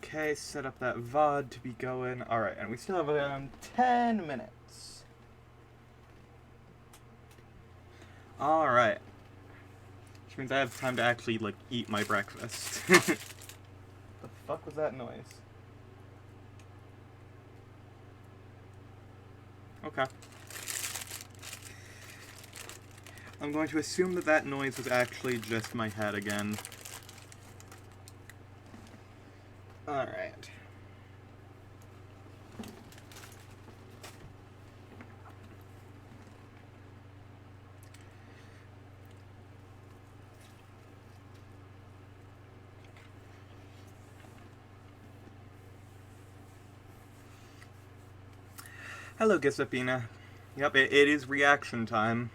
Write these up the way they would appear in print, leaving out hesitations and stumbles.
Okay, set up that VOD to be going. Alright, and we still have around 10 minutes. Alright. Which means I have time to actually, like, eat my breakfast. The fuck was that noise? Okay. I'm going to assume that that noise was actually just my head again. Alright. Hello, Gisapina. Yep, it is reaction time.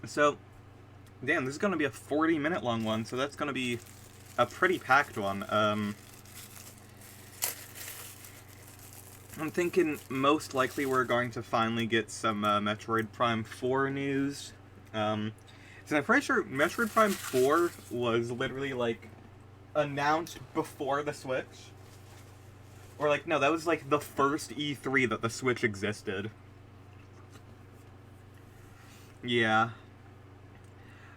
So, damn, this is gonna be a 40-minute long one, so that's gonna be a pretty packed one. I'm thinking most likely we're going to finally get some Metroid Prime 4 news. So I'm pretty sure Metroid Prime 4 was literally, like, announced before the Switch. Or, like, no, that was, like, the first E3 that the Switch existed. Yeah.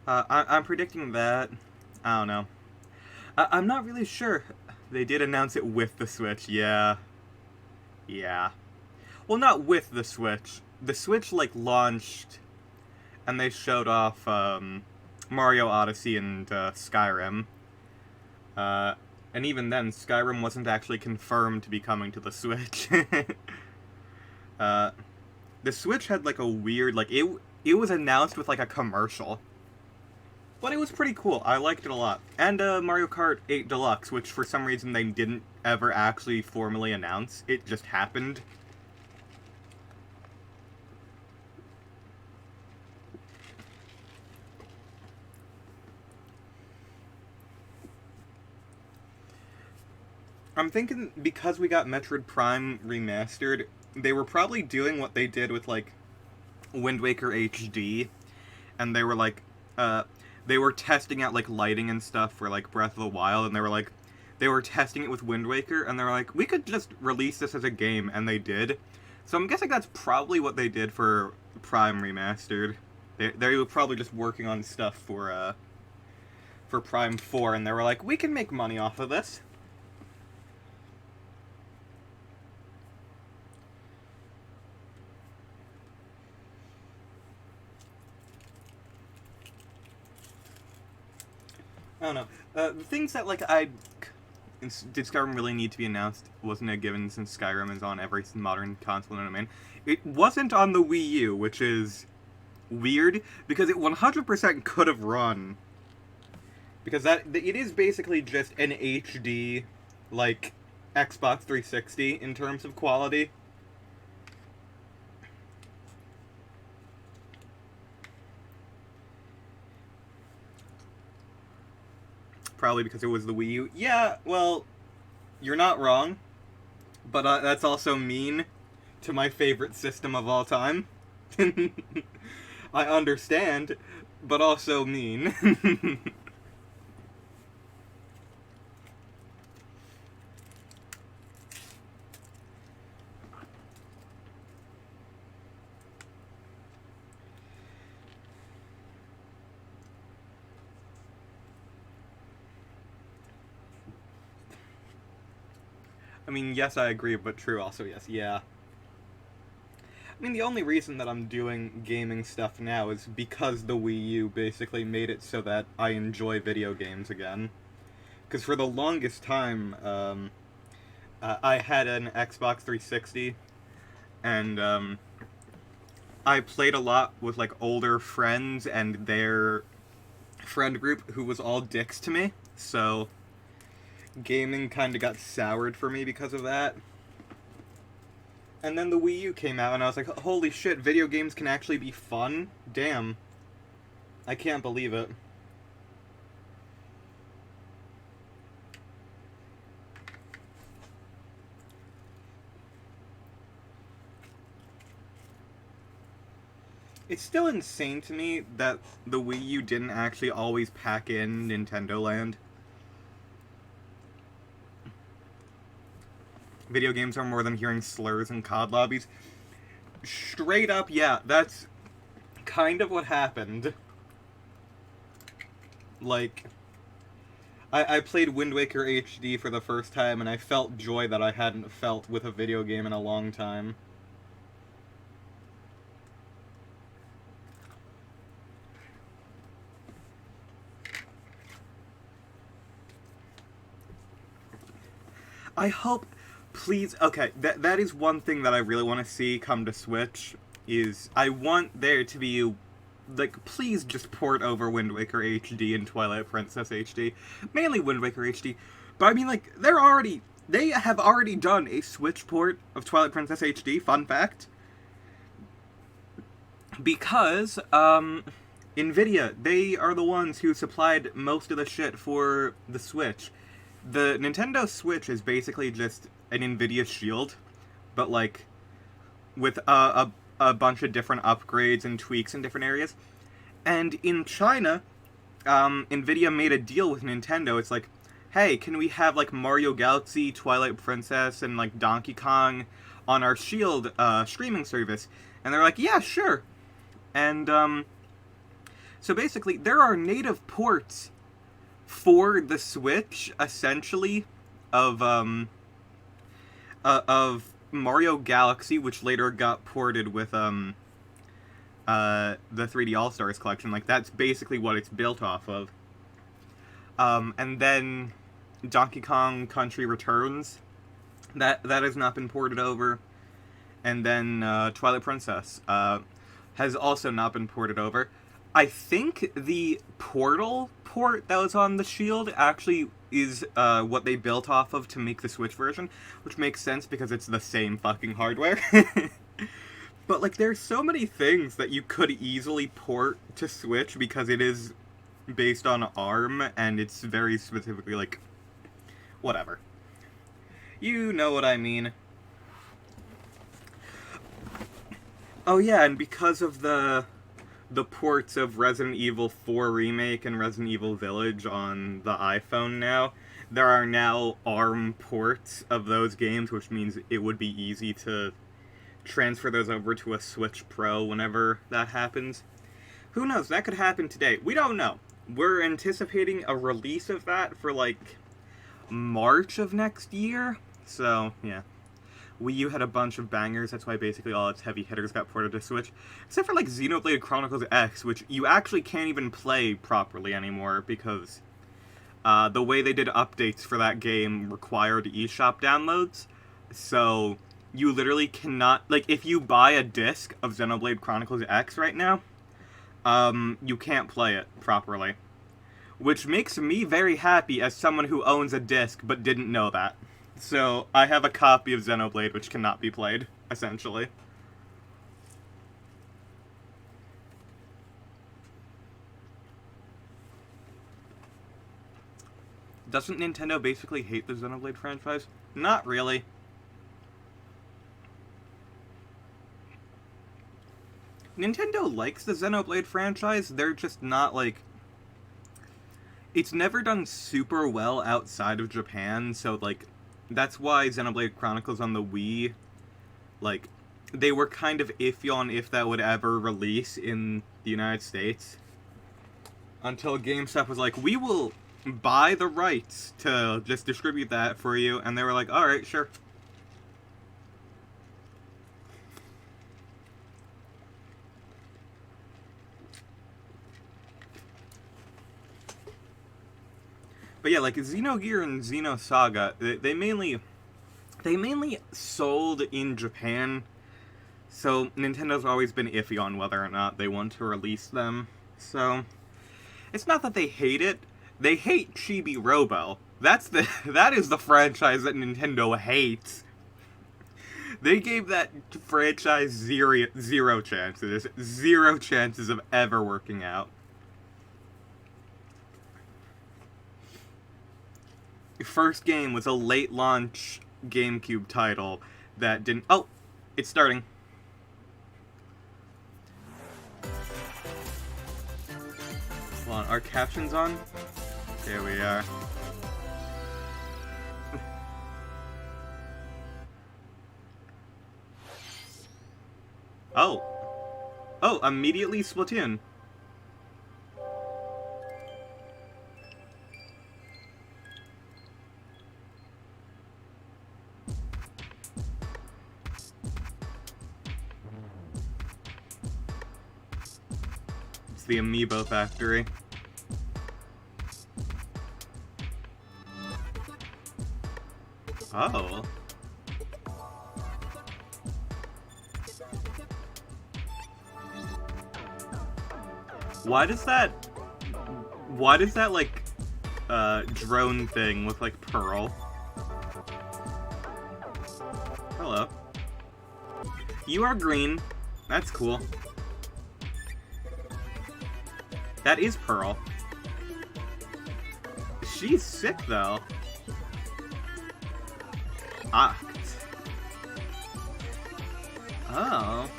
I'm predicting that. I don't know. I'm not really sure. They did announce it with the Switch, yeah. Yeah. Well, not with the Switch. The Switch, like, launched, and they showed off, Mario Odyssey and, Skyrim. And even then, Skyrim wasn't actually confirmed to be coming to the Switch. The Switch had, like, a weird, like, it was announced with, like, a commercial. But it was pretty cool. I liked it a lot. And, Mario Kart 8 Deluxe, which for some reason they didn't ever actually formally announce. It just happened. I'm thinking because we got Metroid Prime Remastered, they were probably doing what they did with, like, Wind Waker HD, and they were, like, they were testing out, like, lighting and stuff for, like, Breath of the Wild, and they were testing it with Wind Waker, and they were like, we could just release this as a game, and they did. So I'm guessing that's probably what they did for Prime Remastered. They were probably just working on stuff for Prime 4, and they were like, we can make money off of this. I don't know. The things that, like, did Skyrim really need to be announced? Wasn't a given since Skyrim is on every modern console in a man. It wasn't on the Wii U, which is weird, because it 100% could have run. Because it is basically just an HD, like, Xbox 360 in terms of quality. Probably because it was the Wii U. Yeah, well, you're not wrong. But that's also mean to my favorite system of all time. I understand, but also mean. I mean, yes, I agree, but true also, yes, yeah. I mean, the only reason that I'm doing gaming stuff now is because the Wii U basically made it so that I enjoy video games again. Because for the longest time, I had an Xbox 360, and, I played a lot with, like, older friends and their friend group who was all dicks to me, so gaming kind of got soured for me because of that. And then the Wii U came out, and I was like, holy shit, video games can actually be fun? Damn. I can't believe it. It's still insane to me that the Wii U didn't actually always pack in Nintendo Land. Video games are more than hearing slurs in COD lobbies. Straight up, yeah, that's kind of what happened. Like, I played Wind Waker HD for the first time, and I felt joy that I hadn't felt with a video game in a long time. I hope, please, okay, that is one thing that I really want to see come to Switch, is I want there to be, like, please just port over Wind Waker HD and Twilight Princess HD. Mainly Wind Waker HD. But I mean, like, they have already done a Switch port of Twilight Princess HD, fun fact. Because, NVIDIA, they are the ones who supplied most of the shit for the Switch. The Nintendo Switch is basically just an NVIDIA Shield, but, like, with a bunch of different upgrades and tweaks in different areas. And in China, NVIDIA made a deal with Nintendo. It's like, hey, can we have, like, Mario Galaxy, Twilight Princess, and, like, Donkey Kong on our Shield streaming service? And they're like, yeah, sure. And, so basically, there are native ports for the Switch, essentially, of Mario Galaxy, which later got ported with, the 3D All-Stars collection. Like, that's basically what it's built off of. And then Donkey Kong Country Returns, that has not been ported over. And then, Twilight Princess, has also not been ported over. I think the Portal port that was on the Shield actually is what they built off of to make the Switch version, which makes sense because it's the same fucking hardware. But, like, there's so many things that you could easily port to Switch because it is based on ARM, and it's very specifically, like, whatever. You know what I mean. Oh yeah, and because of the ports of Resident Evil 4 Remake and Resident Evil Village on the iPhone now, there are now ARM ports of those games, which means it would be easy to transfer those over to a Switch Pro whenever that happens. Who knows? That could happen today. We don't know. We're anticipating a release of that for, like, March of next year. So, yeah. Wii U had a bunch of bangers, that's why basically all its heavy hitters got ported to Switch. Except for, like, Xenoblade Chronicles X, which you actually can't even play properly anymore, because the way they did updates for that game required eShop downloads. So, you literally cannot, like, if you buy a disc of Xenoblade Chronicles X right now, you can't play it properly. Which makes me very happy as someone who owns a disc but didn't know that. So, I have a copy of Xenoblade which cannot be played, essentially. Doesn't Nintendo basically hate the Xenoblade franchise? Not really. Nintendo likes the Xenoblade franchise, they're just not, like... It's never done super well outside of Japan, so, like, that's why Xenoblade Chronicles on the Wii, like, they were kind of iffy on if that would ever release in the United States. Until GameStop was like, we will buy the rights to just distribute that for you, and they were like, alright, sure. But yeah, like, Xenogear and Xenosaga, they mainly sold in Japan, so Nintendo's always been iffy on whether or not they want to release them. So, it's not that they hate it, they hate Chibi Robo. That is the franchise that Nintendo hates. They gave that franchise zero chances. Zero chances of ever working out. First game was a late launch GameCube title that didn't... Oh! It's starting. Hold on, are captions on? There we are. Oh. Oh, immediately Splatoon. It's the Amiibo factory. Oh. Why does that, like, drone thing look like Pearl? Hello. You are green. That's cool. That is Pearl. She's sick, though. Act. Oh.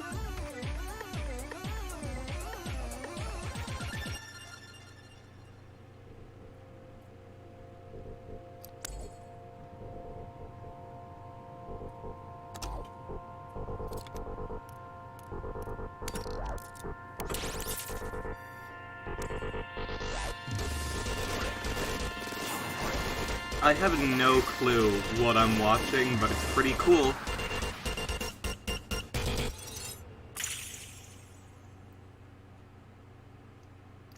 I have no clue what I'm watching, but it's pretty cool.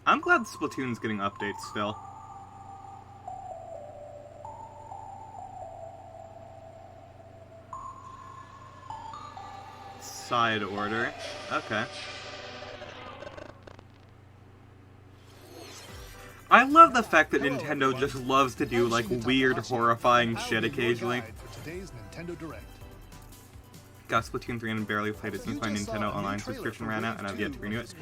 I'm glad Splatoon's getting updates still. Side order. Okay. I love the fact that Nintendo just loves to do, like, weird, horrifying shit occasionally. Got Splatoon 3 and barely played it since my Nintendo Online subscription ran out, and I've yet to renew it.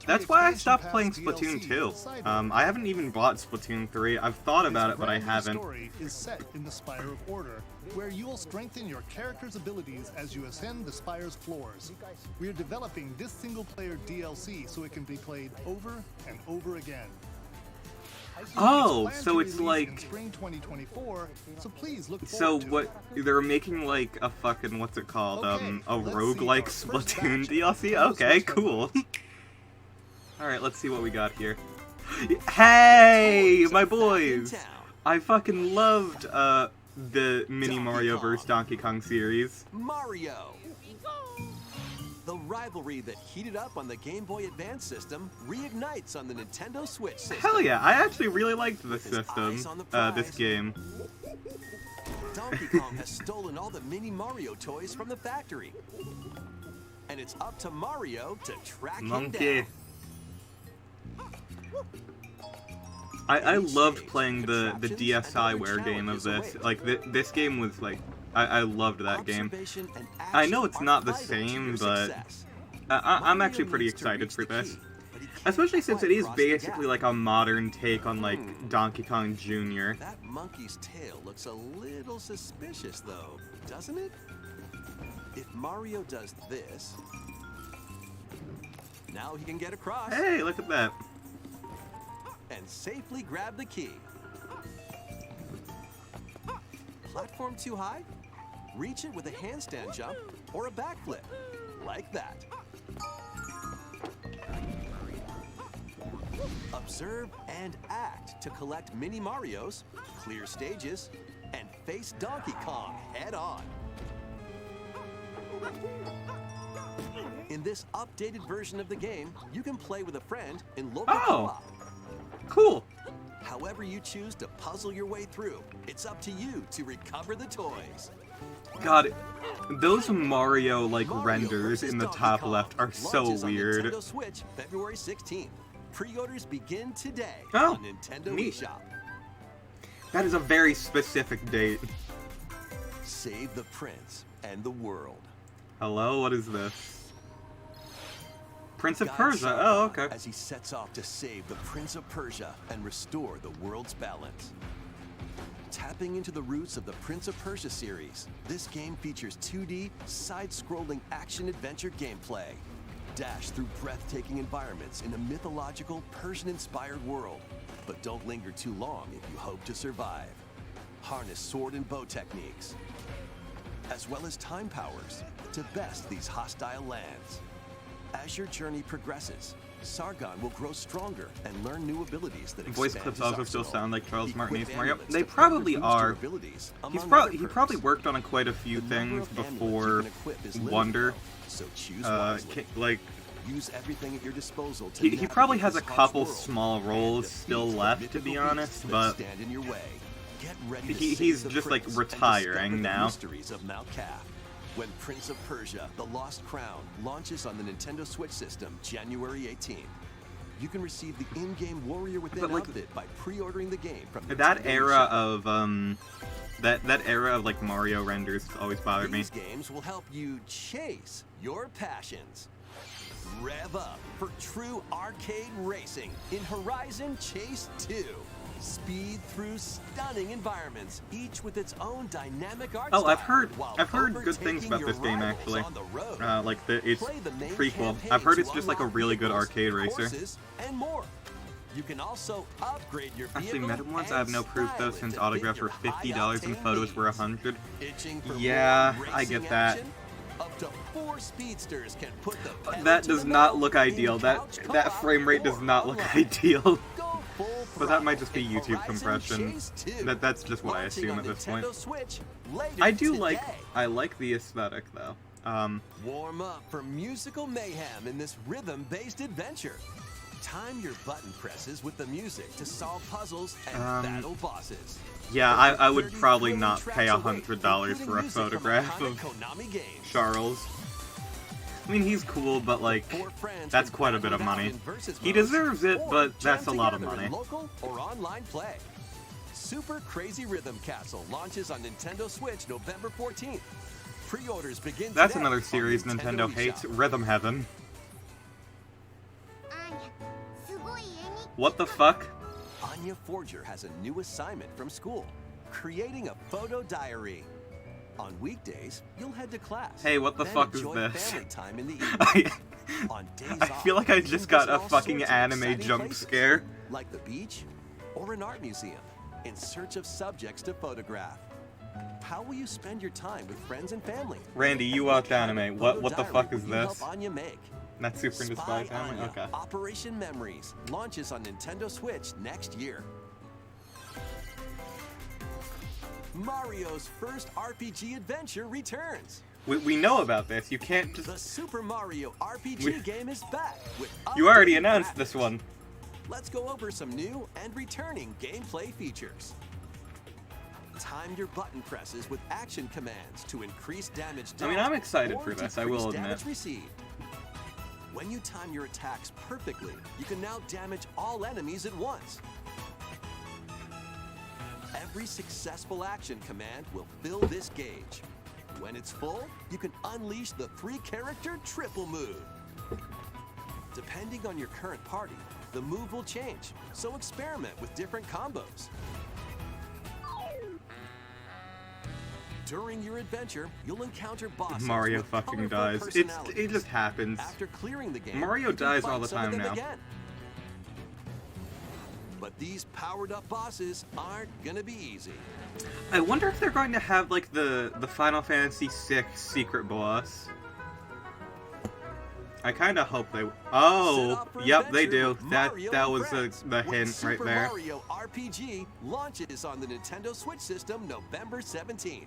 That's why I stopped playing Splatoon 2. I haven't even bought Splatoon 3. I've thought about it, but I haven't. Is set in the Spire of Order, where you will strengthen your character's abilities as you ascend the Spire's floors. We are developing this single-player DLC so it can be played over and over again. Oh, so it's like... Spring 2024, so please look so what, they're making like a fucking, what's it called, a roguelike Splatoon DLC? Okay, cool. Alright, let's see what we got here. Hey, my boys! I fucking loved, the Mini Mario vs. Donkey Kong series. Mario! The rivalry that heated up on the Game Boy Advance system reignites on the Nintendo Switch system. Hell yeah, I actually really liked this system, this game. Donkey Kong has stolen all the Mini Mario toys from the factory. And it's up to Mario to track him down. I loved playing the DSiWare game of this. Like, this game was like... I loved that game. I know it's not the same, but I'm actually pretty excited for this. Especially since it is basically like a modern take on, like, Donkey Kong Jr. That monkey's tail looks a little suspicious, though, doesn't it? If Mario does this, now he can get across. Hey, look at that. And safely grab the key. Platform too high? Reach it with a handstand jump or a backflip, like that. Observe and act to collect Mini Marios, clear stages, and face Donkey Kong head on. In this updated version of the game, you can play with a friend in local co-op. Cool. However you choose to puzzle your way through, it's up to you to recover the toys. God, those Mario, like, renders in the top left are so weird. Nintendo Switch, February 16th. Pre-orders begin today on Nintendo eShop. That is a very specific date. Save the prince and the world. Hello, what is this? Prince of Persia. Oh, okay. As he sets off to save the Prince of Persia and restore the world's balance. Tapping into the roots of the Prince of Persia series, this game features 2D, side-scrolling action-adventure gameplay. Dash through breathtaking environments in a mythological, Persian-inspired world. But don't linger too long if you hope to survive. Harness sword and bow techniques, as well as time powers, to best these hostile lands. As your journey progresses, Sargon will grow stronger and learn new abilities that Voice expand clips his also still arsenal. sound like Charles Equip Martinez Mario. amulets They to further probably boost are. your abilities, He among other probably perks. worked on quite a few The number things of amulets before you can equip is limited, Wonder. though, so choose wisely. Like Use everything at your disposal to he probably navigate has a this harsh couple world small and roles defeat still the left, to be mythical honest, beasts that but stand in your way. Get ready to he's save the just, like, prince retiring and discover now. The mysteries of Mount Calf. When Prince of Persia: The Lost Crown launches on the Nintendo Switch system January 18th. You can receive the in-game Warrior Within But, like, outfit by pre-ordering the game from that Nintendo era eShop. of that era of like Mario renders always bothered me. These games will help you chase your passions. Rev up for true arcade racing in Horizon Chase 2. Speed through stunning environments, each with its own dynamic art Oh, style, I've heard while good things overtaking about your this game rivals actually. on the road. Like it's Play the main prequel. campaign I've heard to it's just like a unlock really good vehicles, arcade racer. courses, and more. You can also upgrade your Actually, vehicle met him once. and I have no proof though, style it since to autographs fit were your $50 and high-octane photos were needs. $100. Itching for Yeah, more I get racing that. action? Up to 4 speedsters can put the pedal That to does the not metal look in ideal. That couch frame rate co-op does not or look online. ideal. Go full But that might throttle just be in YouTube Horizon compression. Chase 2, That's just what I launching assume on at this point. Nintendo Switch later I do today. I like the aesthetic though. Warm up for musical mayhem in this rhythm-based adventure. Time your button presses with the music to solve puzzles and battle bosses. Yeah, I would 30 probably thrilling not pay tracks await, $100 including for a music from photograph iconic of Konami games. Charles. I mean, he's cool, but like, 4 friends that's can quite a bit battle of it out money. in versus He modes, deserves it, or but jam that's a lot of together money. in local or online play. Super Crazy Rhythm Castle launches on Nintendo Switch November 14th. Pre-orders begin That's today another on series Nintendo hates, eShop. Rhythm Heaven. What the fuck? Anya Forger has a new assignment from school, creating a photo diary. On weekdays, you'll head to class. Hey, what the then fuck is enjoy this? family time in the I, evening. On days I off, feel like I you just can got visit a all fucking sorts of anime exciting jump places, scare. like the beach or an art museum, in search of subjects to photograph. How will you spend your time with friends and family? Randy, you watch anime. What the Photo fuck diary is will you this? help Anya make? That's Super into Spy Family? Anya, Okay. Operation Memories launches on Nintendo Switch next year. Mario's first RPG adventure returns. We know about this. You can't just... The Super Mario RPG game is back with You already updated announced graphics. this one. Let's go over some new and returning gameplay features. Time your button presses with action commands to increase damage I mean, dealt I'm excited or for this, I decrease will damage admit. received. When you time your attacks perfectly, you can now damage all enemies at once. Every successful action command will fill this gauge. When it's full, you can unleash the 3-character triple move. Depending on your current party, the move will change, so experiment with different combos. During your adventure, you'll encounter bosses Mario with fucking colorful dies. It personalities. just happens. After clearing the game, Mario you can dies fight all the some of time them now. again. But these powered-up bosses aren't gonna be easy. I wonder if they're going to have like the Final Fantasy VI secret boss. I kind of hope they. Set Oh, off for yep, they adventure do. with That Mario that and was friends, the when hint right Super there. Mario RPG launches on the Nintendo Switch system November 17th.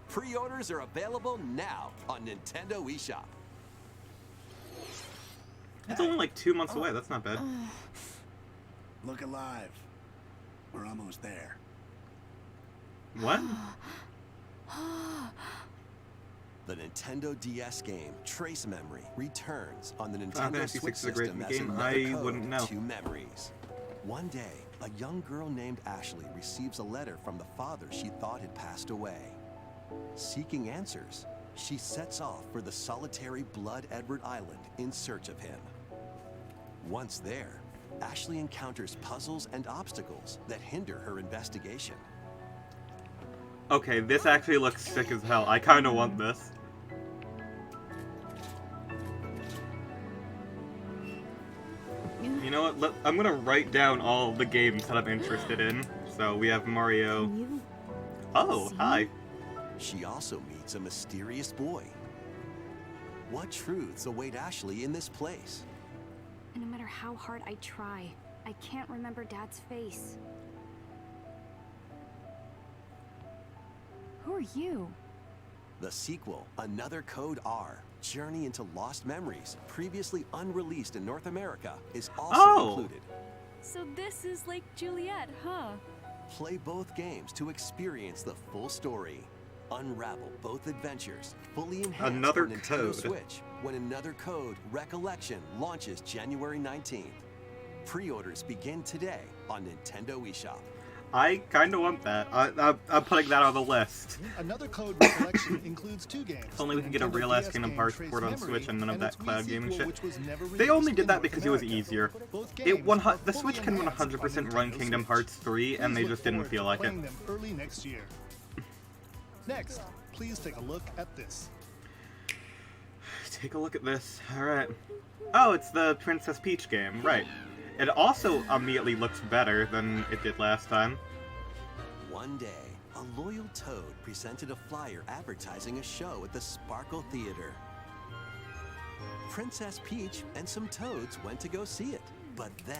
Pre-orders are available now on Nintendo eShop. It's only like 2 months away. That's not bad. Look alive. We're almost there. What? The Nintendo DS game Trace Memory returns on the Final Nintendo Fantasy Switch VI is a great system as game. another I code wouldn't know. to memories. One day, a young girl named Ashley receives a letter from the father she thought had passed away. Seeking answers, she sets off for the solitary Blood Edward Island in search of him. Once there, Ashley encounters puzzles and obstacles that hinder her investigation. Okay, this actually looks sick as hell. I kind of want this. You know what? I'm gonna write down all the games that I'm interested in. So we have Mario. Can you Oh, see? hi. She also meets a mysterious boy. What truths await Ashley in this place? And no matter how hard I try, I can't remember Dad's face. Who are you? The sequel, Another Code R, Journey into Lost Memories, previously unreleased in North America, is also included. So this is Lake Juliet, huh? Play both games to experience the full story. Unravel both adventures, fully enhanced Another for Nintendo Code. Switch when Another Code Recollection launches January 19th. Pre-orders begin today on Nintendo eShop. I kind of want that. I'm putting that on the list. Another Code Recollection includes 2 games. If only we could get a Nintendo real-ass DS Kingdom game Hearts Trace port on Memory, Switch and none of that its Wii cloud gaming sequel, shit. which was never They only released did in that North because it was America. easier. Both The games are Switch fully can enhanced on 100% run Nintendo Kingdom Switch. Hearts 3, and they Please just look didn't forward feel to like it. playing them early next year. Next, please take a look at this. Take a look at this. Alright. Oh, it's the Princess Peach game. Right. It also immediately looks better than it did last time. One day, a loyal Toad presented a flyer advertising a show at the Sparkle Theater. Princess Peach and some Toads went to go see it, but then...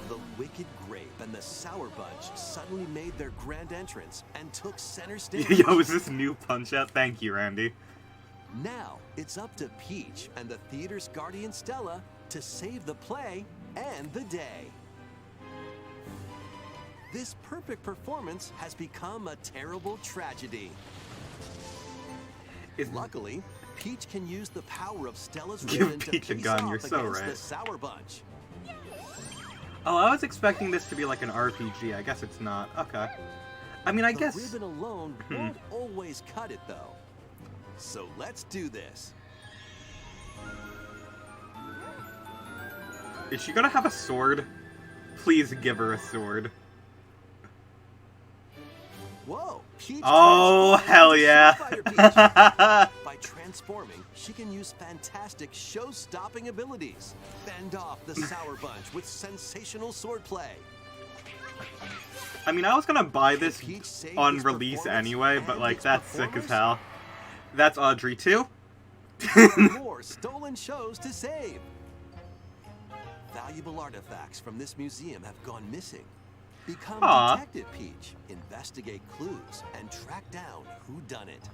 The Wicked Grape and the Sour Bunch suddenly made their grand entrance and took center stage. Yo, is this new Punch-Out? Thank you, Randy. Now, it's up to Peach and the theater's guardian Stella to save the play and the day. This perfect performance has become a terrible tragedy. Luckily, Peach can use the power of Stella's Give ribbon to Peach a face gun, off you're so against right. the Sour Bunch. Oh, I was expecting this to be like an RPG. I guess it's not. Okay. I mean, I The guess... ribbon alone won't always cut it, though. So let's do this. Is she gonna have a sword? Please give her a sword. Whoa! Peach Oh, transforms hell into yeah. Sapphire Peach. By transforming, she can use fantastic show-stopping abilities. Fend off the Sour Bunch with sensational swordplay. I mean, I was gonna buy this Peach saved on its release performance anyway, but and like, its that's sick as performers? hell. That's Audrey too. More stolen shows to save. Valuable artifacts from this museum have gone missing. Become Aw. Detective Peach, investigate clues, and track down who done it.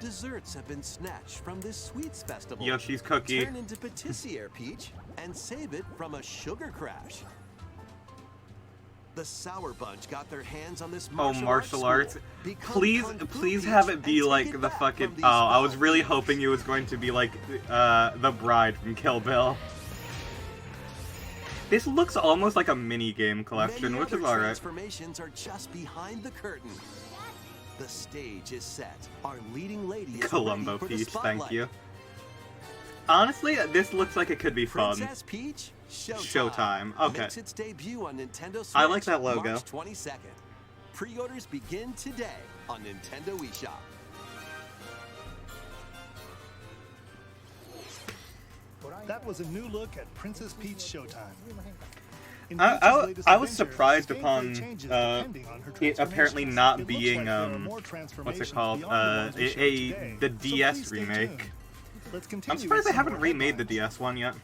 Desserts have been snatched from this sweets festival. Yoshi's Cookie. Turn into Patissier Peach and save it from a sugar crash. The Sour Bunch got their hands on this Oh, martial arts. school. Become Please, Kung Fu please Peach have it and be take like it the back fucking... from these Oh, I was foul really thieves. hoping it was going to be like the bride from Kill Bill. This looks almost like a mini-game collection, Many which is other alright. transformations are just behind the curtain. The stage is set. Our leading lady is Columbo ready for the Peach, spotlight. thank you. Honestly, this looks like it could be fun. Princess Peach, Showtime, okay. Makes its debut on Nintendo Switch. I like that logo. March 22nd. Pre-orders begin today on Nintendo eShop. That was a new look at Princess Peach Showtime. In I Peach's latest was adventure, surprised gameplay upon changes depending on her it apparently transformations. not It looks being like there are more what's it transformations called beyond the ones we showed today, the so DS please stay remake. tuned. Let's continue I'm surprised with they some haven't more remade the headlines. DS one yet.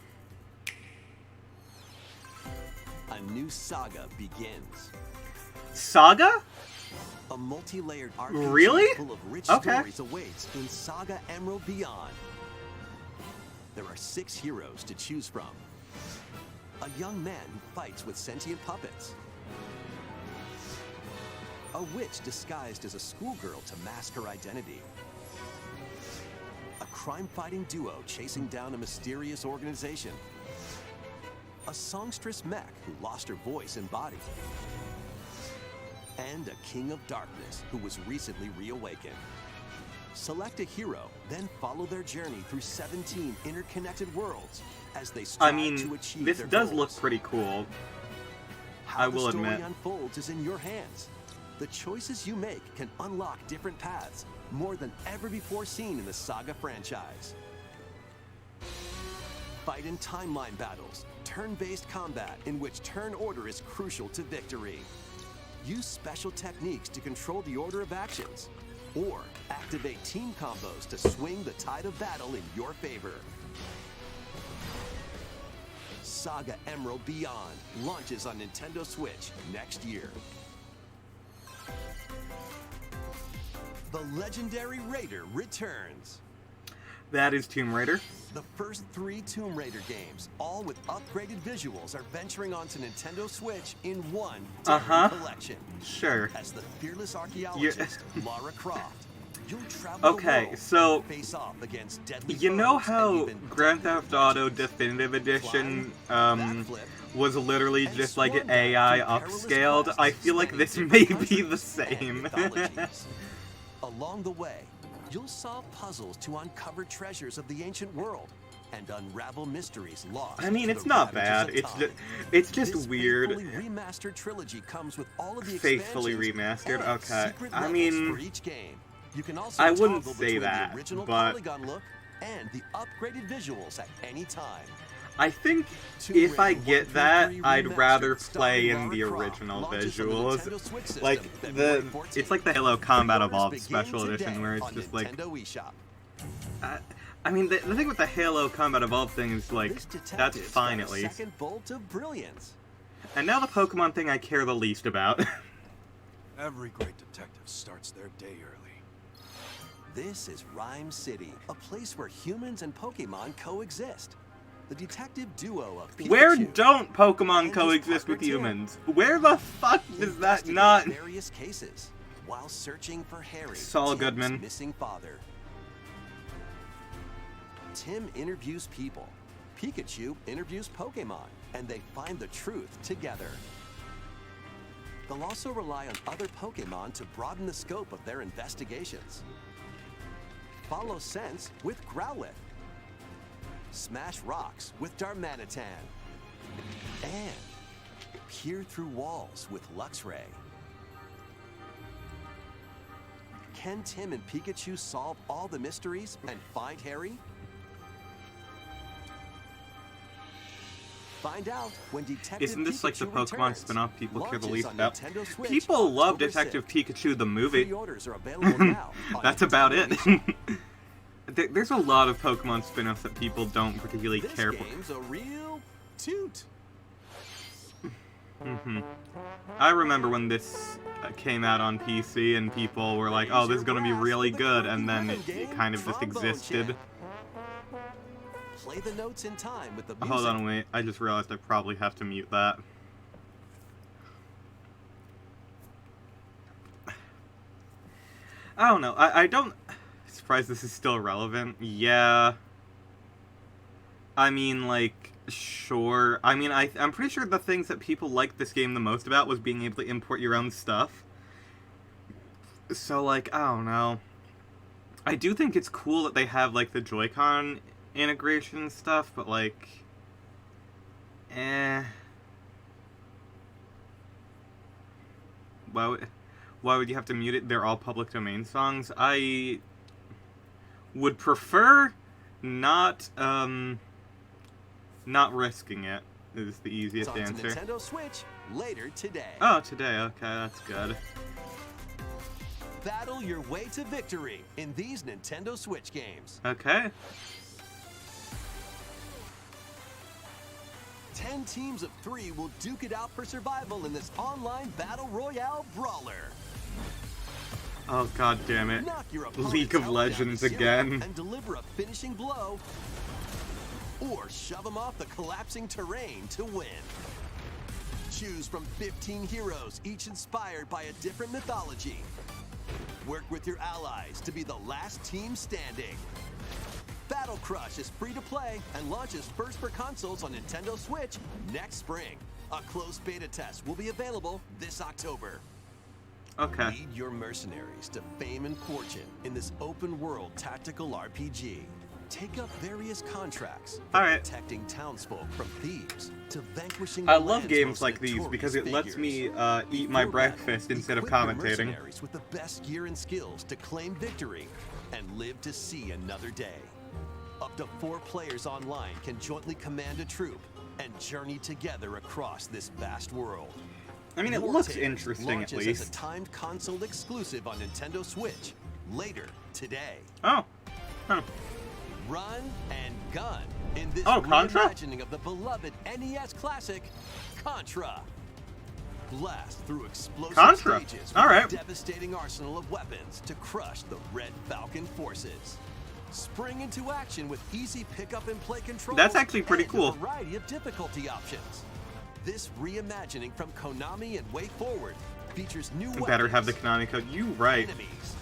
A new saga begins. Saga? A multi-layered RPG Really? full of rich Okay. stories awaits in Saga Emerald Beyond. There are 6 heroes to choose from. A young man who fights with sentient puppets. A witch disguised as a schoolgirl to mask her identity. A crime-fighting duo chasing down a mysterious organization. A songstress mech who lost her voice and body. And a king of darkness who was recently reawakened. Select a hero, then follow their journey through 17 interconnected worlds as they I strive mean, to achieve this their does goals. look pretty cool. How I will the story admit. unfolds is in your hands. The choices you make can unlock different paths, more than ever before seen in the Saga franchise. Fight in timeline battles, turn-based combat in which turn order is crucial to victory. Use special techniques to control the order of actions, or activate team combos to swing the tide of battle in your favor. Saga Emerald Beyond launches on Nintendo Switch next year. The legendary Raider returns. That is Tomb Raider. The first 3 Tomb Raider games, all with upgraded visuals, are venturing onto Nintendo Switch in one deadly collection. Sure. As the fearless archaeologist Lara Croft, you'll travel Okay, the world so and face off against deadly you know foes and how even Grand deadlier Theft Auto creatures. Definitive Edition Climb, backflip, was literally and just like swan dive AI through perilous upscaled? quests I feel like spanning this different may be countries the and same. mythologies. Along the way, you'll solve puzzles to uncover treasures of the ancient world and unravel mysteries lost. I mean, to it's the not ravages bad. of It's time. just This weird. faithfully remastered trilogy comes with all of the Faithfully expansions remastered, and okay. secret I levels mean, for each game. You can also I wouldn't toggle say between that, the original but polygon look and the upgraded visuals at any time. I think Tomb if I Raider get 1 that, through 3 I'd Remastered, rather starring play in Lara the Croft, original launches on the visuals. Nintendo Switch system Like February the, 14th. it's like the Halo Combat Pre-orders Evolved begin Special today Edition, where it's on just like, Nintendo eShop. I mean, the thing with the Halo Combat Evolved thing is like, This that's detective's fine got at a least. Second bolt of brilliance. And now the Pokemon thing I care the least about. Every great detective starts their day early. This is Rhyme City, a place where humans and Pokemon coexist. The detective duo of Pikachu Where don't Pokemon and his coexist partner with Tim humans? Where the fuck does that investigate not... various cases while searching for Harry, Saul Tim's Goodman. missing father. Tim interviews people. Pikachu interviews Pokemon, and they find the truth together. They'll also rely on other Pokemon to broaden the scope of their investigations. Follow Sense with Growlithe. Smash rocks with Darmanitan. And peer through walls with Luxray. Can Tim and Pikachu solve all the mysteries and find Harry? Find out when Detective Isn't this like the Pikachu Pokemon returns. spin-off people care the Launches least on about? Nintendo Switch People love October Detective 6th. Pikachu the movie. Pre-orders are available now on That's about Nintendo it. There's a lot of Pokemon spin-offs that people don't particularly This care for. game's a real toot. I remember when this came out on PC and people were like, oh, this is gonna be really good, and then it kind of just Trombone existed. Champ. Play the notes in time with the music. Hold on, wait. I just realized I probably have to mute that. I don't know. I don't... Surprised this is still relevant. Yeah. I mean, like, sure. I mean, I'm pretty sure the things that people liked this game the most about was being able to import your own stuff. So, like, I don't know. I do think it's cool that they have, like, the Joy-Con integration and stuff, but, like... Why would you have to mute it? They're all public domain songs. I would prefer not risking it is the easiest It's on answer. Nintendo Switch later today. Oh, today. Okay, that's good. Battle your way to victory in these Nintendo Switch games. Okay. 10 teams of 3 will duke it out for survival in this online battle royale brawler. Oh, god damn it. Knock your opponents League of out down Legends to zero again. and deliver a finishing blow, or shove them off the collapsing terrain to win. Choose from 15 heroes, each inspired by a different mythology. Work with your allies to be the last team standing. Battle Crush is free to play and launches first for consoles on Nintendo Switch next spring. A closed beta test will be available this October. Okay. Lead your mercenaries to fame and fortune in this open-world tactical RPG. Take up various contracts, All right. protecting townsfolk from thieves, to vanquishing I the love land's games most like these notorious because it lets figures. me eat my Before breakfast battle, instead of equip your commentating. mercenaries with the best gear and skills to claim victory and live to see another day. Up to 4 players online can jointly command a troop and journey together across this vast world. I mean, it War looks Tales interesting at launches as a least. timed console exclusive on Nintendo Switch later today. Oh. Huh. Run and gun in this Oh, Contra? reimagining of the beloved NES classic, Contra. Blast through explosive Contra. stages with All right. a devastating arsenal of weapons to crush the Red Falcon forces. Spring into action with easy pick-up and play controls. That's actually pretty and cool. A variety of difficulty options. This reimagining from Konami and Way Forward features new weapons. Better have the Konami code. You right. Enemies,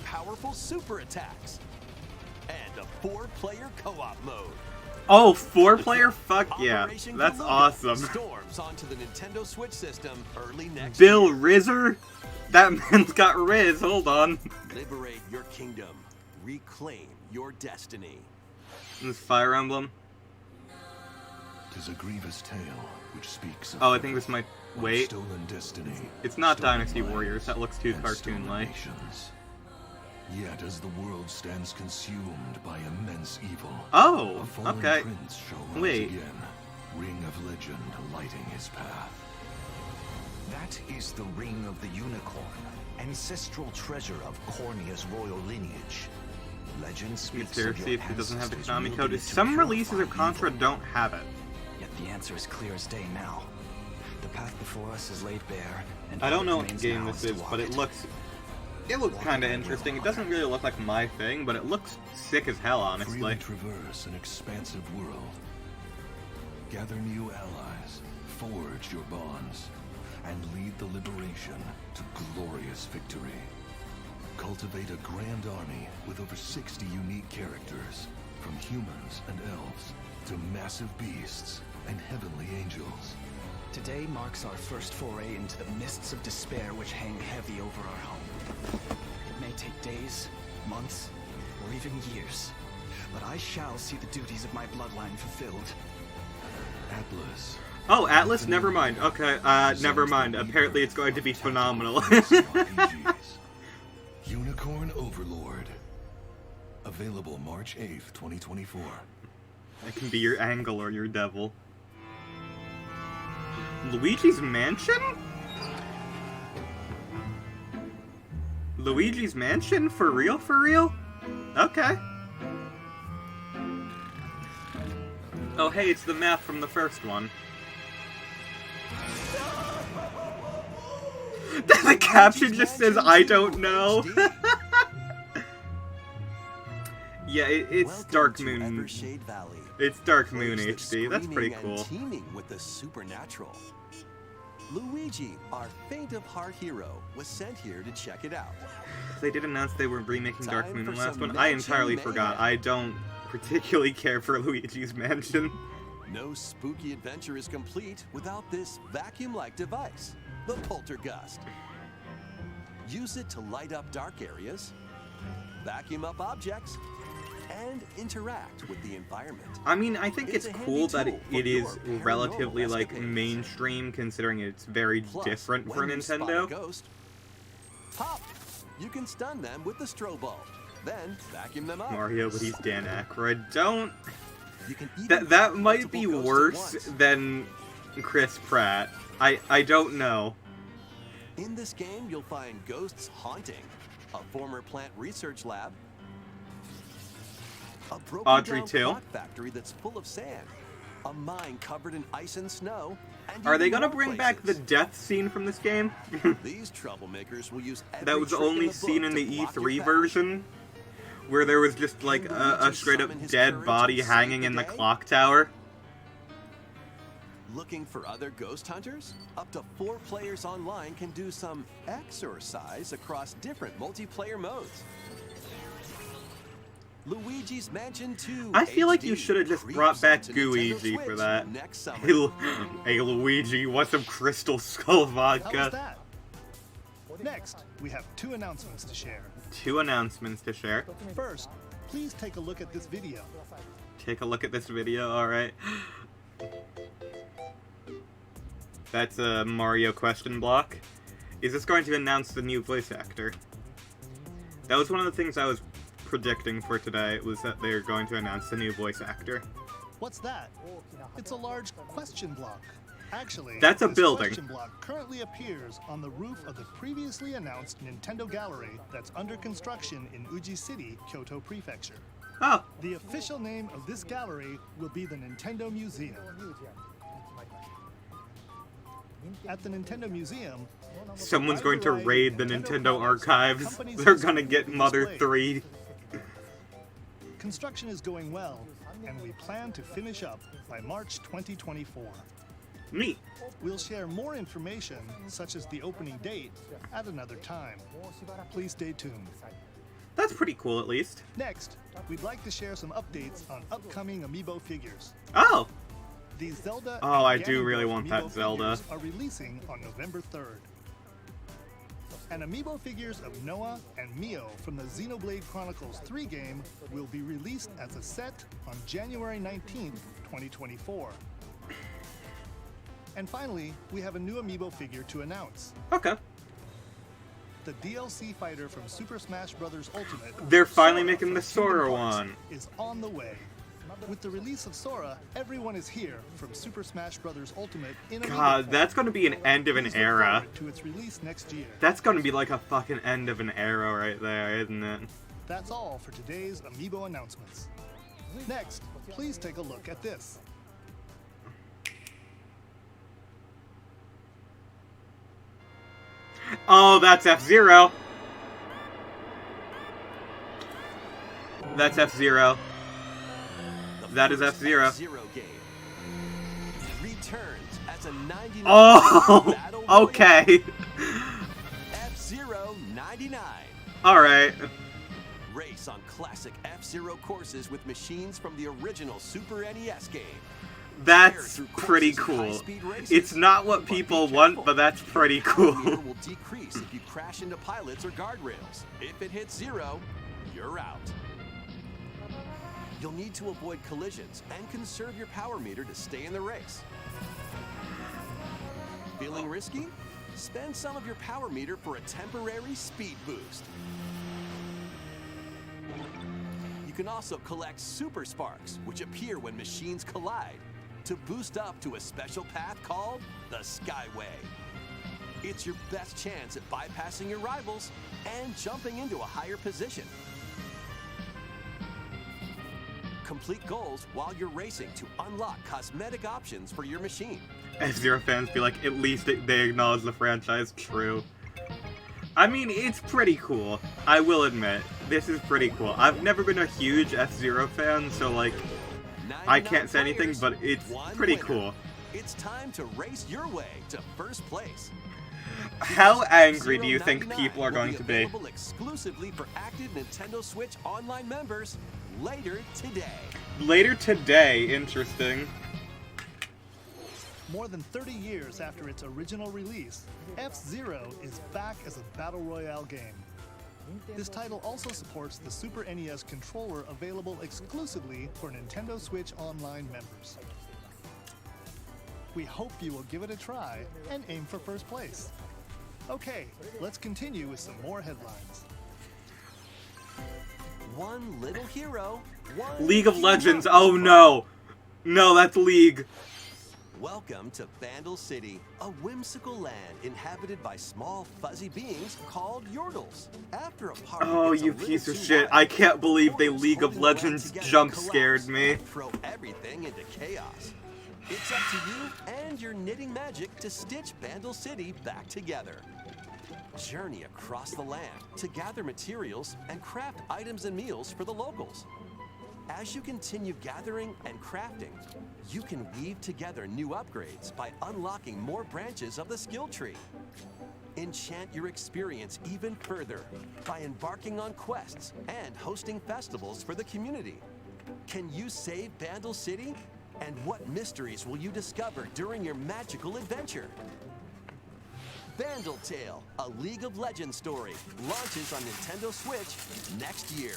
powerful super attacks, and a 4-player co-op mode. Oh, 4-player? Fuck yeah. Operation That's Galuga awesome. storms onto the Nintendo Switch system early next Bill year. Rizzer? That man's got Riz. Hold on. Liberate your kingdom. Reclaim your destiny. This Fire Emblem. 'Tis a grievous tale which speaks of Oh, I think this might... Wait. stolen destiny. It's not stolen Dynasty lives, Warriors. That looks too and cartoon-like. stolen nations. Yet as the world stands consumed by immense evil, Oh, a fallen okay. prince shall rise Wait. again, ring of legend lighting his path. That is the Ring of the Unicorn, ancestral treasure of Cornea's royal lineage. Legend speaks Consider of see your if it doesn't have the ancestors Konami wielding code. it to Some releases of purify Contra evil. don't have it. Yet the answer is clear as day now. The path before us is laid bare, and I all don't that know what remains game now this to is, walk but it looks kind of interesting. It doesn't really look like my thing, but it looks sick as hell, honestly. Freely traverse an expansive world. Gather new allies, forge your bonds, and lead the liberation to glorious victory. Cultivate a grand army with over 60 unique characters, from humans and elves to massive beasts and heavenly angels. Today marks our first foray into the mists of despair which hang heavy over our home. It may take days, months, or even years, but I shall see the duties of my bloodline fulfilled. Atlas. Oh, Atlas? Never mind. Okay, never mind. Apparently it's going to be phenomenal. RPGs. Unicorn Overlord. Available March 8th, 2024. It can be your angle or your devil. Luigi's Mansion? Luigi's Mansion? For real, for real? Okay. Oh, hey, it's the map from the first one. The caption just says, I don't know. Yeah, it's Welcome Dark to Moon. Evershade Valley. It's Dark Moon Place that's HD. That's pretty screaming cool. and teeming with the supernatural. Luigi, our faint-of-heart hero, was sent here to check it out. They did announce they were remaking Dark Time Moon in for the last some one. I Mansion entirely mayhem. forgot. I don't particularly care for Luigi's Mansion. No spooky adventure is complete without this vacuum-like device, the Poltergust. Use it to light up dark areas, vacuum up objects, and interact with the environment. I mean, I think It's it's a cool handy that tool it for is your relatively, paranormal like, escapades. mainstream, considering it's very Plus, different for when you spot a Nintendo. ghost, pop! You can stun them with the strobe bulb, then vacuum them up. Mario, but he's Dan Aykroyd. Don't... You can even That fight might be multiple ghosts at worse once. than Chris Pratt. I don't know. In this game, you'll find ghosts haunting, a former plant research lab, a broken Audrey down 2. clock factory that's full of sand, a mine covered in ice and snow, and Are they even gonna more bring back the places. death scene from this game? These troublemakers will use every That was trick only in the seen book in to the block your E3 path. version, where there was just like a Luigi straight up summon his dead courage body and save hanging the in the day? clock tower. Looking for other ghost hunters? Up to 4 players online can do some exercise across different multiplayer modes. Luigi's Mansion 2 I feel like you HD should have just creeps brought back onto Nintendo Gooigi for Switch that. next summer. Hey Luigi, want some Crystal Skull How was vodka? that? Next, we have 2 announcements to share. 2 announcements to share. First, please take a look at this video. Take a look at this video, alright. That's a Mario question block. Is this going to announce the new voice actor? That was one of the things I was predicting for today was that they are going to announce a new voice actor. What's that? It's a large question block. Actually, That's a this building. question block currently appears on the roof of the previously announced Nintendo Gallery that's under construction in Uji City, Kyoto Prefecture. Oh, The official name of this gallery will be the Nintendo Museum. At the Nintendo Museum, someone's going to variety raid the of Nintendo products, archives. companies, They're and gonna get displayed. Mother 3. Construction is going well, and we plan to finish up by March 2024. Neat. We'll share more information, such as the opening date, at another time. Please stay tuned. That's pretty cool, at least. Next, we'd like to share some updates on upcoming amiibo figures. Oh! These Zelda Oh, and I do really Ganondorf want that amiibo Zelda. figures are releasing on November 3rd. And amiibo figures of Noah and Mio from the Xenoblade Chronicles 3 game will be released as a set on January 19th, 2024. And finally, we have a new amiibo figure to announce. Okay. The DLC fighter from Super Smash Bros. Ultimate. They're finally Sora making from the Kingdom Sora Hearts, one. Is on the way. With the release of Sora, everyone is here from Super Smash Bros. Ultimate in amiibo God, form. that's gonna be an end of an Please look era. forward to its release next year. That's gonna be like a fucking end of an era right there, isn't it? That's all for today's amiibo announcements. Next, please take a look at this. Oh, that's F-Zero. That's F-Zero. That is first F-Zero. F-Zero game returns as a 99 Oh, Battle Royale. okay. F-Zero 99. Alright. Race on classic F-Zero courses with machines from the original Super NES game. That's Through pretty courses, cool. high-speed races. It's not what But be people careful. want, but that's pretty Power cool. meter will decrease if you crash into pilots or guardrails. If it hits 0, you're out. You'll need to avoid collisions and conserve your power meter to stay in the race. Feeling risky? Spend some of your power meter for a temporary speed boost. You can also collect super sparks, which appear when machines collide, to boost up to a special path called the Skyway. It's your best chance at bypassing your rivals and jumping into a higher position. Complete goals while you're racing to unlock cosmetic options for your machine. F-Zero fans be like, at least they acknowledge the franchise. True. I mean, it's pretty cool. I will admit, this is pretty cool. I've never been a huge F-Zero fan, so like, I can't say anything, but it's pretty cool. It's time to race your way to first place. How angry do you think people are going to be? Available exclusively for active Nintendo Switch Online members later today. Later today, interesting. More than 30 years after its original release, F-Zero is back as a Battle Royale game. This title also supports the Super NES controller available exclusively for Nintendo Switch Online members. We hope you will give it a try and aim for first place. Okay, let's continue with some more headlines. One little hero, one League of team Legends. up. Oh no. No, that's League. Welcome to Vandal City, a whimsical land inhabited by small fuzzy beings called Yordles. After a party Oh, gets a you little piece of too shit. wild, I can't believe they Yordles League of holding their Legends land together jump collapse scared me. and throw everything into chaos. It's up to you and your knitting magic to stitch Vandal City back together. Journey across the land to gather materials and craft items and meals for the locals. As you continue gathering and crafting, you can weave together new upgrades by unlocking more branches of the skill tree. Enchant your experience even further by embarking on quests and hosting festivals for the community. Can you save Vandal City? And what mysteries will you discover during your magical adventure? Vandal Tale, a League of Legends story, launches on Nintendo Switch next year.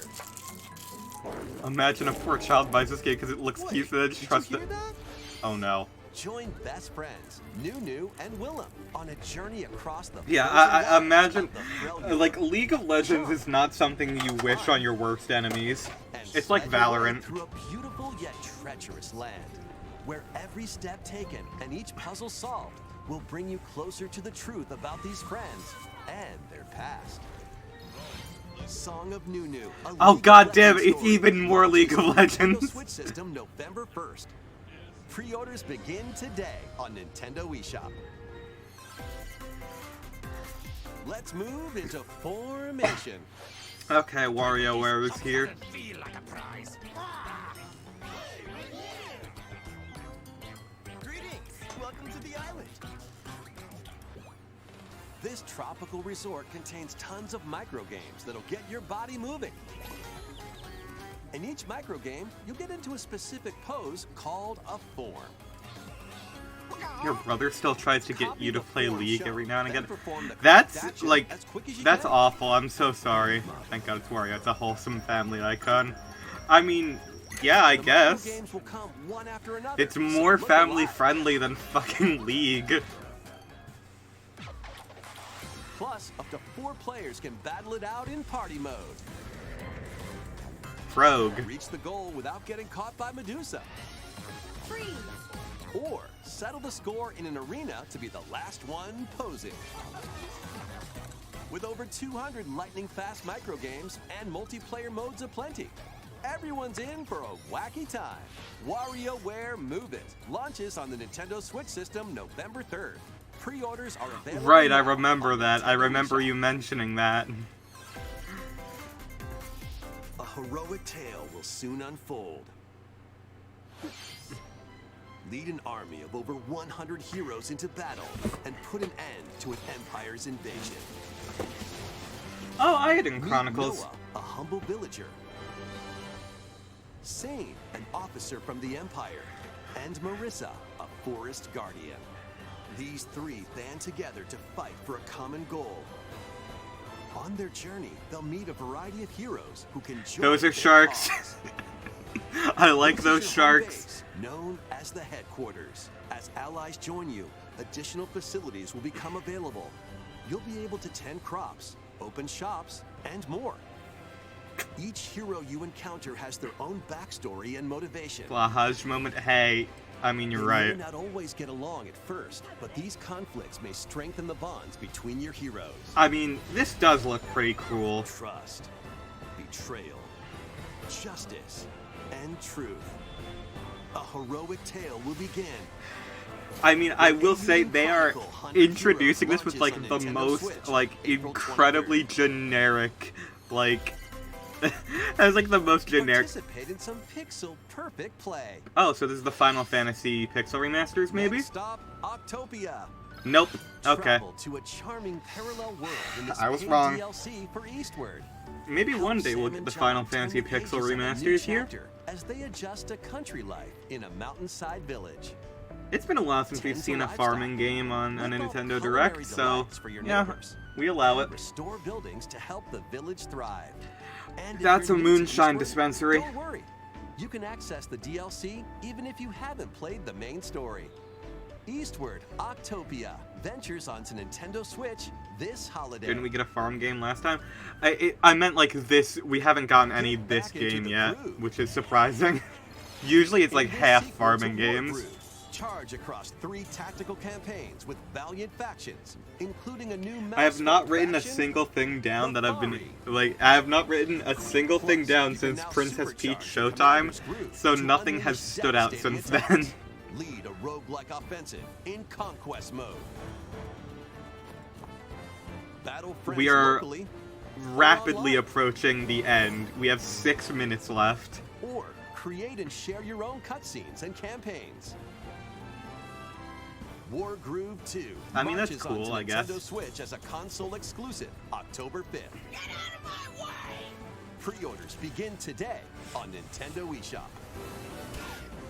Imagine a poor child buys this game because it looks cute and they just Did you trust hear it. that? Oh no. Join best friends, Nunu and Willem, on a journey across the Yeah, frozen I wilds imagine, of the Freljord. like, League of Legends is not something you wish on your worst enemies. And It's like sled your way Valorant. through a beautiful yet treacherous land, where every step taken and each puzzle solved will bring you closer to the truth about these friends and their past. Song of Nunu. Oh god damn, it's even more League of Legends. Switch system November 1st. Pre-orders begin today on Nintendo eShop. Let's move into Formation. Okay, WarioWare is here. Greetings! Welcome to the island. This tropical resort contains tons of micro games that'll get your body moving. In each micro game, you'll get into a specific pose called a form. Your brother still tries to get you to play League every now and again. Perform the That's, correct action like, as quick as you that's can. awful. I'm so sorry. Thank God it's Wario. It's a wholesome family icon. I mean, yeah, I The micro guess. games will come one after another, It's so more look family alive. friendly than fucking League. Plus, up to 4 players can battle it out in party mode. Rogue. Reach the goal without getting caught by Medusa. Freeze! Or settle the score in an arena to be the last one posing. With over 200 lightning-fast micro games and multiplayer modes aplenty, everyone's in for a wacky time. WarioWare Move It launches on the Nintendo Switch system November 3rd. Pre-orders are available. Right, I now remember on that. I Nintendo remember eShop. you mentioning that. A heroic tale will soon unfold. Lead an army of over 100 heroes into battle and put an end to an empire's invasion. Oh, Iron Meet Chronicles. Noah, a humble villager. Sane, an officer from the Empire. And Marissa, a forest guardian. These 3 band together to fight for a common goal. On their journey, they'll meet a variety of heroes who can join Those are their sharks. cause. I like This those is your home sharks. base, known as the headquarters. As allies join you, additional facilities will become available. You'll be able to tend crops, open shops, and more. Each hero you encounter has their own backstory and motivation. Blahaj moment. Hey, I mean, you're They right. may not always get along at first, but these conflicts may strengthen the bonds between your heroes. I mean, this does look pretty cool. Trust, betrayal, justice, and truth. A heroic tale will begin. I mean, I will say they are introducing this with, like, the most, like, incredibly generic, like... That's, like, the most generic... Participate in some pixel-perfect play. Oh, so this is the Final Fantasy Pixel Remasters, maybe? Next stop, Octopia. Nope. Okay. Travel to a charming parallel world in this I was paid wrong. DLC for Eastward. Maybe one day we'll Sam get and the John Final turn Fantasy the Pixel pages of a new Remasters here. chapter as they adjust to country life in a mountainside village. It's been a while since we've Tend to seen a livestock. farming game on a Live off Nintendo culinary Direct, so delights for your yeah, neighbors. we allow it. And restore buildings to help the village thrive. And if That's you're a new to moonshine Eastward, dispensary. Don't worry. You can access the DLC even if you haven't played the main story. Eastward, Octopia, ventures onto Nintendo Switch this holiday. Didn't we get a farm game last time? I meant like this, we haven't gotten any Get this back into game the yet, groove. which is surprising. Usually it's like In this half sequel to farming War games. Groove, charge across 3 tactical campaigns with valiant factions, including a new I have not mouse written a faction. single thing down that I've been, Mafari. like, I have not written a single thing Plus, down you can since now Princess Peach supercharge your Showtime, commander's groove so to nothing has unleash stood out devastating since attacks. then. Lead a roguelike offensive in conquest mode. Battle friends We are locally Rapidly online. approaching the end. We have 6 minutes left. Or create and share your own cutscenes and campaigns. War Groove 2 I mean, that's marches cool, onto I guess. Nintendo Switch as a console exclusive October 5th. Get out of my way! Pre-orders begin today on Nintendo eShop.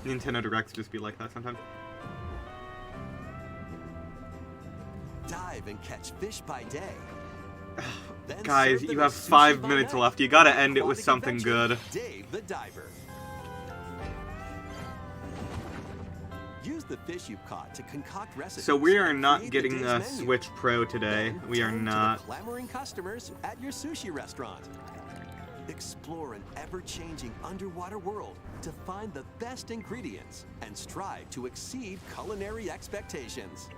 Nintendo Directs just be like that sometimes. Dive and catch fish by day. Then Guys, serve you them have as sushi 5 by minutes night. left. You gotta end it with Aquatic something adventure, good. Dave the Diver. Use the fish you've caught to concoct recipes. So we are not create the getting day's a menu. Switch Pro today. Then We are tend to not. the clamoring customers at your sushi restaurant. Explore an ever-changing underwater world to find the best ingredients and strive to exceed culinary expectations.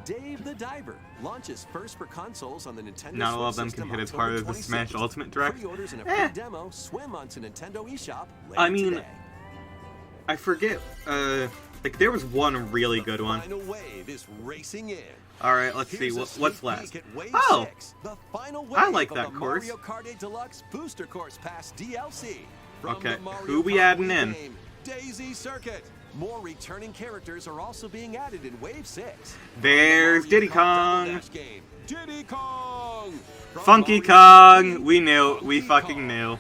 Dave the Diver launches first for consoles on the Nintendo Not all of Switch them system can hit as October hard as the 26th. Smash Ultimate Direct. Pre-orders and a Eh. free demo swim onto Nintendo eShop later I mean, today. I forget, like, there was one really good one. Final wave is racing in. Alright, let's see, Here's a what's sneak last? peek at Wave Oh! 6, the final wave I like of that the course. Mario Kart 8 Deluxe Booster Course Pass DLC. From Okay, the Mario who we Kart adding Wii in? game, Daisy Circuit. More returning characters are also being added in Wave 6. From There's the Diddy Mario Kart Double Kong. Dash game, Diddy Kong. From Funky Mario Kong! Kart We knew, we Funky fucking Kong. knew.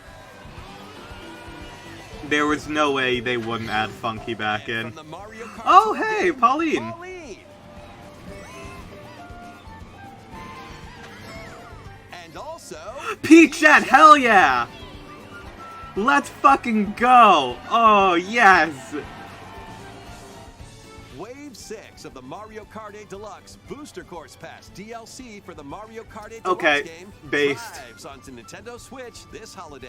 There was no way they wouldn't add Funky back And in. from the Mario Kart Oh, 2 hey, game, Pauline! Pauline. And also Peachette, hell yeah! Let's fucking go! Oh, yes! Wave 6 of the Mario Kart 8 Deluxe Booster Course Pass DLC for the Mario Kart 8 Okay, Deluxe game based. drives onto Nintendo Switch this holiday.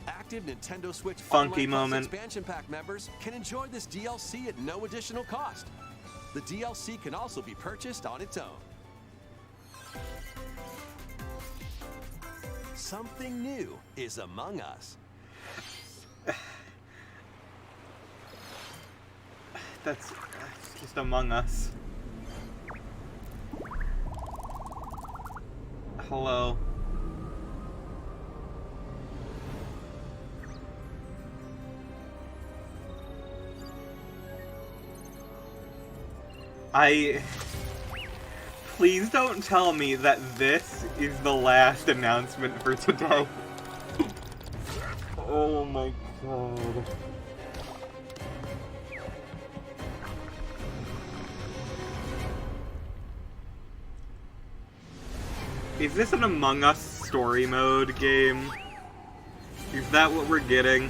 Active Nintendo Switch Funky Online Plus moment. expansion pack members can enjoy this DLC at no additional cost. The DLC can also be purchased on its own. Something new is among us. That's just Among Us. Hello. Please don't tell me that this is the last announcement for today. Oh my god. Is this an Among Us story mode game? Is that what we're getting?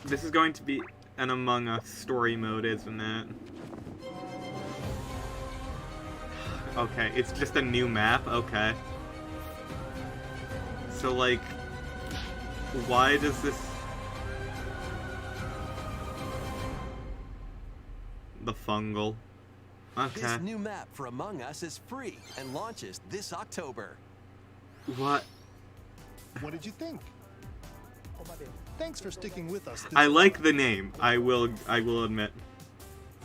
This is going to be an Among Us story mode, isn't it? Okay, it's just a new map? Okay. So, like, why does this... The fungal. Okay. This new map for Among Us is free and launches this October. What? What did you think? Thanks for sticking with us. I like the name. I will admit.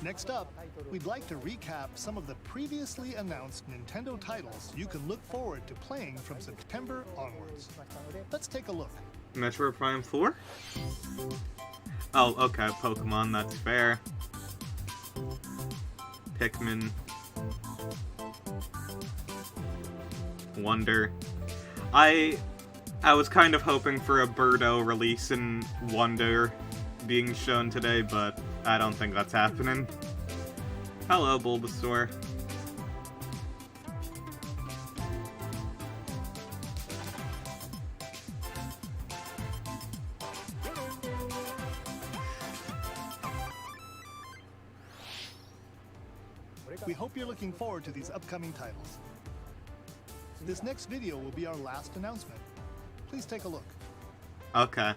Next up, we'd like to recap some of the previously announced Nintendo titles you can look forward to playing from September onwards. Let's take a look. Metro Prime 4? Oh, okay, Pokemon, that's fair. Pikmin. Wonder. I was kind of hoping for a Birdo release in Wonder being shown today, but I don't think that's happening. Hello, Bulbasaur. We hope you're looking forward to these upcoming titles. This next video will be our last announcement. Please take a look. Okay.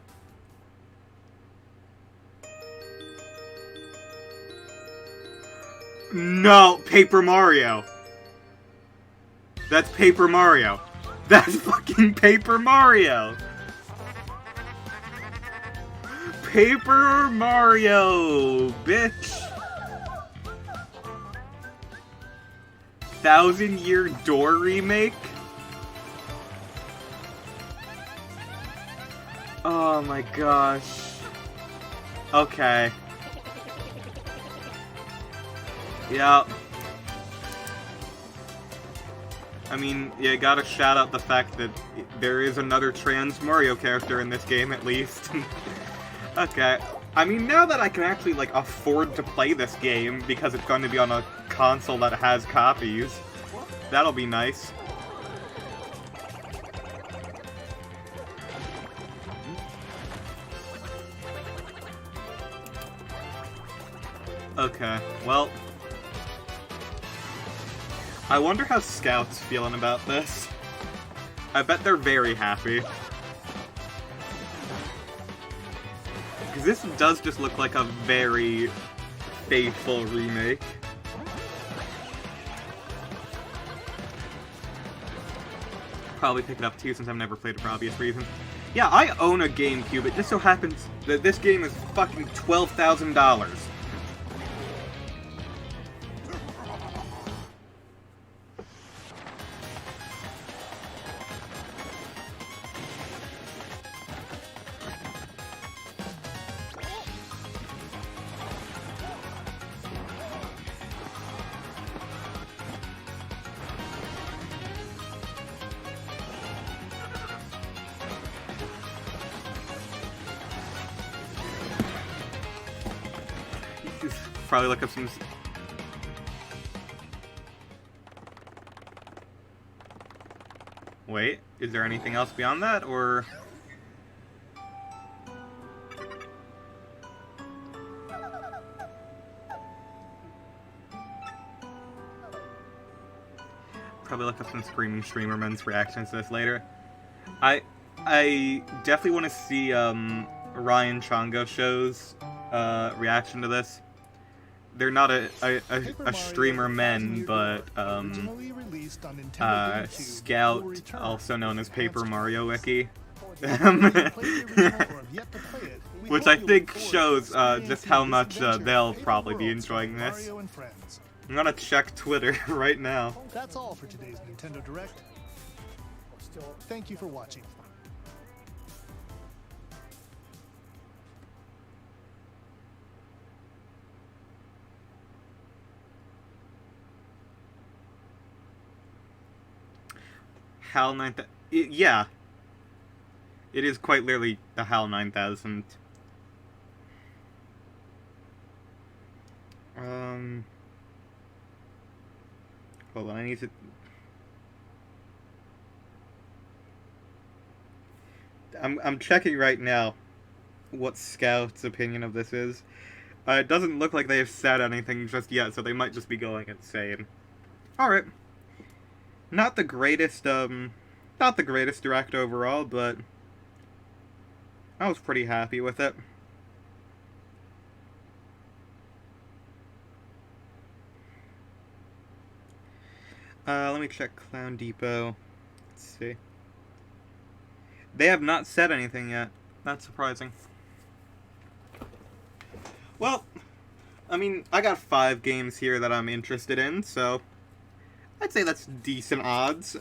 No, Paper Mario. That's Paper Mario. That's fucking Paper Mario. Paper Mario, bitch. 1000-Year Door remake? Oh my gosh. Okay. Yeah. I mean, you gotta shout out the fact that there is another trans Mario character in this game, at least. Okay. I mean, now that I can actually, like, afford to play this game because it's going to be on a console that has copies, that'll be nice. Okay, well... I wonder how Scout's feeling about this. I bet they're very happy. Because this does just look like a very faithful remake. Probably pick it up too, since I've never played it for obvious reasons. Yeah, I own a GameCube. It just so happens that this game is fucking $12,000. Probably look up some... Wait, is there anything else beyond that, or... Probably look up some Screaming Streamerman's reactions to this later. I definitely want to see Ryan Chongo Show's reaction to this. They're not a streamer men, but Scout, also known as Paper Mario Wiki, which I think shows just how much they'll probably be enjoying this. I'm gonna check Twitter right now. That's all for today's Nintendo Direct. Thank you for watching. HAL 9000. Yeah. It is quite literally the HAL 9000. Hold on, I need to... I'm checking right now what Scout's opinion of this is. It doesn't look like they've said anything just yet, so they might just be going insane. Alright. Not the greatest direct overall, but I was pretty happy with it. Let me check Clown Depot. Let's see. They have not said anything yet. That's surprising. Well, I mean, I got 5 games here that I'm interested in, so I'd say that's decent odds.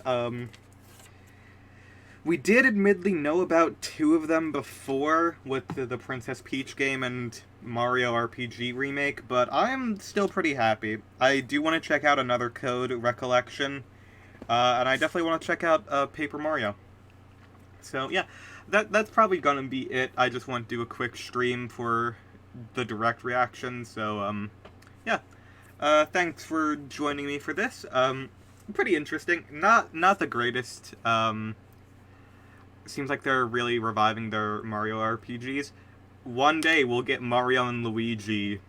We did admittedly know about 2 of them before, with the Princess Peach game and Mario RPG remake, but I'm still pretty happy. I do want to check out Another Code Recollection, and I definitely want to check out Paper Mario. So yeah, that's probably gonna be it. I just want to do a quick stream for the direct reaction, so yeah. Thanks for joining me for this. Pretty interesting. Not the greatest. Seems like they're really reviving their Mario RPGs. One day we'll get Mario and Luigi.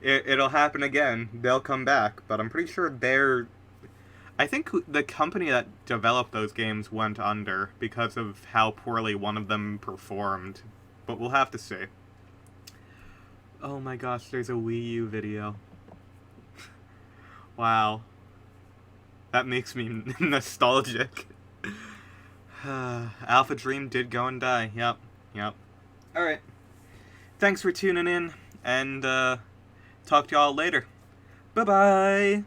It'll happen again. They'll come back, but I'm pretty sure I think the company that developed those games went under because of how poorly one of them performed. But we'll have to see. Oh my gosh, there's a Wii U video. Wow. That makes me nostalgic. Alpha Dream did go and die. Yep. Alright. Thanks for tuning in, and talk to y'all later. Bye-bye!